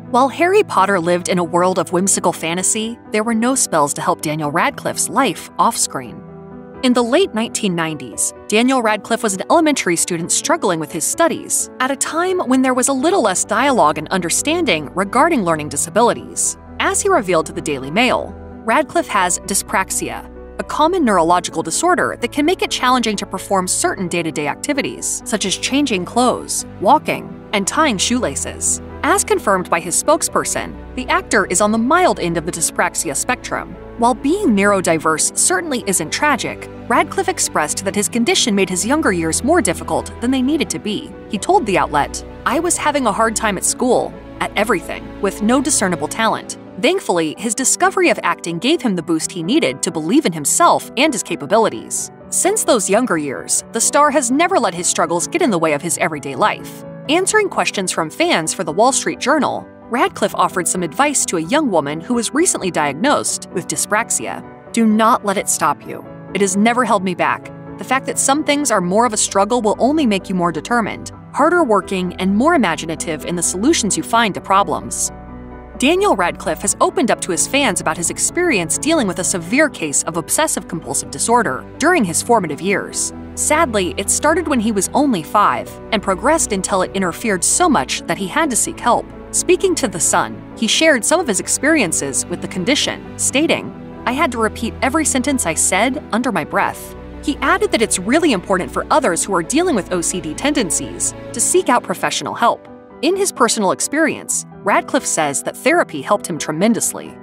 While Harry Potter lived in a world of whimsical fantasy, there were no spells to help Daniel Radcliffe's life off-screen. In the late 1990s, Daniel Radcliffe was an elementary student struggling with his studies, at a time when there was a little less dialogue and understanding regarding learning disabilities. As he revealed to the Daily Mail, Radcliffe has dyspraxia, a common neurological disorder that can make it challenging to perform certain day-to-day activities, such as changing clothes, walking, and tying shoelaces. As confirmed by his spokesperson, the actor is on the mild end of the dyspraxia spectrum. While being neurodiverse certainly isn't tragic, Radcliffe expressed that his condition made his younger years more difficult than they needed to be. He told the outlet, "I was having a hard time at school, at everything, with no discernible talent. Thankfully, his discovery of acting gave him the boost he needed to believe in himself and his capabilities. Since those younger years, the star has never let his struggles get in the way of his everyday life." Answering questions from fans for the Wall Street Journal, Radcliffe offered some advice to a young woman who was recently diagnosed with dyspraxia. "Do not let it stop you. It has never held me back. The fact that some things are more of a struggle will only make you more determined, harder working, and more imaginative in the solutions you find to problems." Daniel Radcliffe has opened up to his fans about his experience dealing with a severe case of obsessive-compulsive disorder during his formative years. Sadly, it started when he was only 5 and progressed until it interfered so much that he had to seek help. Speaking to The Sun, he shared some of his experiences with the condition, stating, "I had to repeat every sentence I said under my breath." He added that it's really important for others who are dealing with OCD tendencies to seek out professional help. In his personal experience, Radcliffe says that therapy helped him tremendously.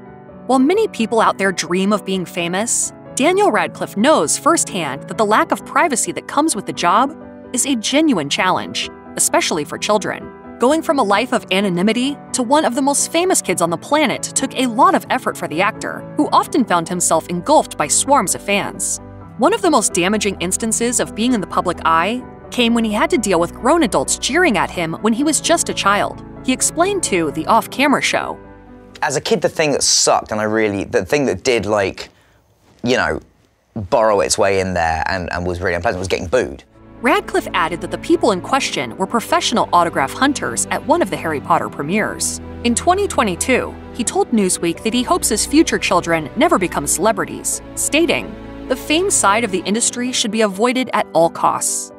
While many people out there dream of being famous, Daniel Radcliffe knows firsthand that the lack of privacy that comes with the job is a genuine challenge, especially for children. Going from a life of anonymity to one of the most famous kids on the planet took a lot of effort for the actor, who often found himself engulfed by swarms of fans. One of the most damaging instances of being in the public eye came when he had to deal with grown adults jeering at him when he was just a child. He explained to the Off-Camera Show, "As a kid, the thing that sucked, and the thing that did, burrow its way in there and was really unpleasant was getting booed." Radcliffe added that the people in question were professional autograph hunters at one of the Harry Potter premieres. In 2022, he told Newsweek that he hopes his future children never become celebrities, stating, "The fame side of the industry should be avoided at all costs."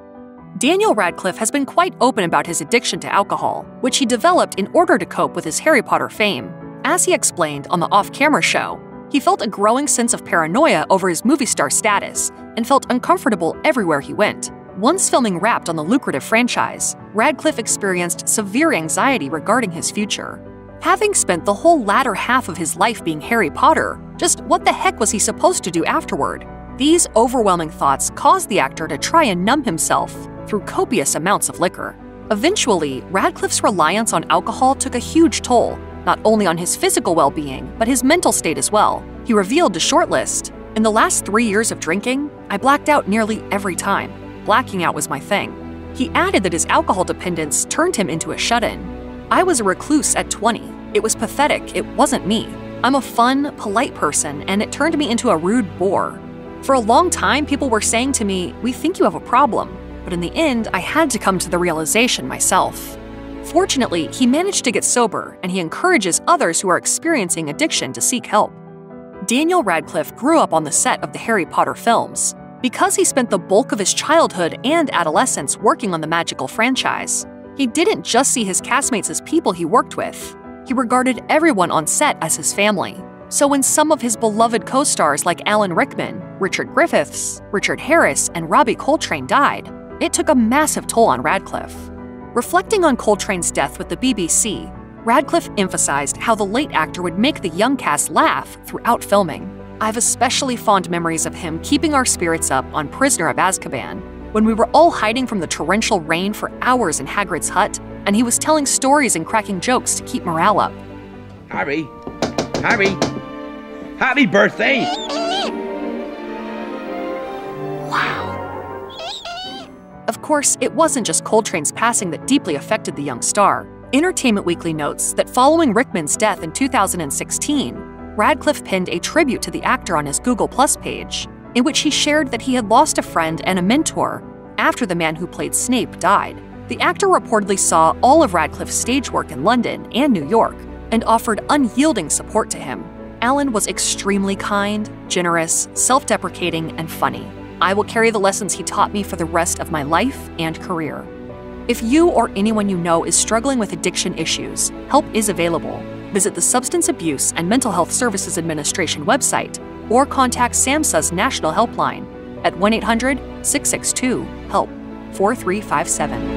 Daniel Radcliffe has been quite open about his addiction to alcohol, which he developed in order to cope with his Harry Potter fame. As he explained on the Off-Camera Show, he felt a growing sense of paranoia over his movie star status and felt uncomfortable everywhere he went. Once filming wrapped on the lucrative franchise, Radcliffe experienced severe anxiety regarding his future. Having spent the whole latter half of his life being Harry Potter, just what the heck was he supposed to do afterward? These overwhelming thoughts caused the actor to try and numb himself through copious amounts of liquor. Eventually, Radcliffe's reliance on alcohol took a huge toll, not only on his physical well-being, but his mental state as well. He revealed to Shortlist, "In the last 3 years of drinking, I blacked out nearly every time. Blacking out was my thing." He added that his alcohol dependence turned him into a shut-in. "I was a recluse at 20. It was pathetic, it wasn't me. I'm a fun, polite person, and it turned me into a rude bore. For a long time, people were saying to me, 'We think you have a problem.' But in the end, I had to come to the realization myself." Fortunately, he managed to get sober, and he encourages others who are experiencing addiction to seek help. Daniel Radcliffe grew up on the set of the Harry Potter films. Because he spent the bulk of his childhood and adolescence working on the magical franchise, he didn't just see his castmates as people he worked with. He regarded everyone on set as his family. So when some of his beloved co-stars like Alan Rickman, Richard Griffiths, Richard Harris, and Robbie Coltrane died, it took a massive toll on Radcliffe. Reflecting on Coltrane's death with the BBC, Radcliffe emphasized how the late actor would make the young cast laugh throughout filming. "I have especially fond memories of him keeping our spirits up on Prisoner of Azkaban, when we were all hiding from the torrential rain for hours in Hagrid's hut, and he was telling stories and cracking jokes to keep morale up." Harry! Harry! Happy birthday! Wow. Of course, it wasn't just Coltrane's passing that deeply affected the young star. Entertainment Weekly notes that following Rickman's death in 2016, Radcliffe penned a tribute to the actor on his Google Plus page, in which he shared that he had lost a friend and a mentor after the man who played Snape died. The actor reportedly saw all of Radcliffe's stage work in London and New York, and offered unyielding support to him. Alan was extremely kind, generous, self-deprecating, and funny. I will carry the lessons he taught me for the rest of my life and career. If you or anyone you know is struggling with addiction issues, help is available. Visit the Substance Abuse and Mental Health Services Administration website or contact SAMHSA's National Helpline at 1-800-662-HELP 4357.